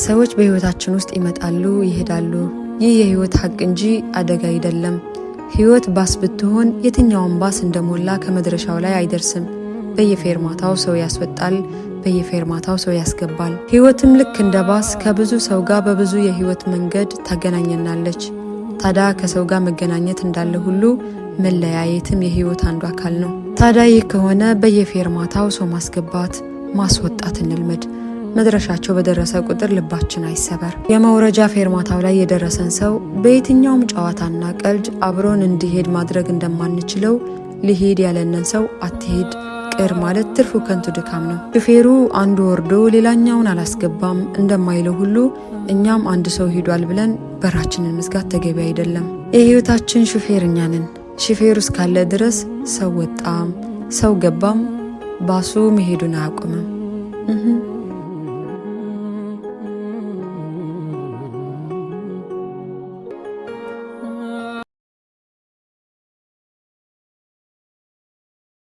ሰዎች በህይወታችን ውስጥ ይመጣሉ ይሄዳሉ። ይህ የህይወት ሀቅ እንጂ አደጋ አይደለም። ህይወት ባስ ብትሆን የትኛውም ባስ እንደሞላ ከመድረሻው ላይ አይደርስም። በየፌርማታው ሰው ያስወጣል፣ በየፌርማታው ሰው ያስገባል። ህይወትም ልክ እንደ ባስ ከብዙ ሰው ጋር በብዙ የህይወት መንገድ ታገናኘናለች። ታዲያ ከሰው ጋር መገናኘት እንዳለ ሁሉ መለያየትም የህይወት አንዱ አካል ነው። ታዲያ ይህ ከሆነ በየፌርማታው ሰው ማስገባት ማስወጣት እንልመድ። መድረሻቸው በደረሰ ቁጥር ልባችን አይሰበር። የመውረጃ ፌርማታው ላይ የደረሰን ሰው በየትኛውም ጨዋታና ቀልድ አብሮን እንዲሄድ ማድረግ እንደማንችለው ሊሄድ ያለንን ሰው አትሄድ ቅር ማለት ትርፉ ከንቱ ድካም ነው። ሹፌሩ አንዱ ወርዶ ሌላኛውን አላስገባም እንደማይለው ሁሉ እኛም አንድ ሰው ሂዷል ብለን በራችንን መዝጋት ተገቢ አይደለም። የህይወታችን ሹፌር እኛ ነን። ሹፌሩ እስካለ ድረስ ሰው ወጣም ሰው ገባም ባሱ መሄዱን አያቆምም።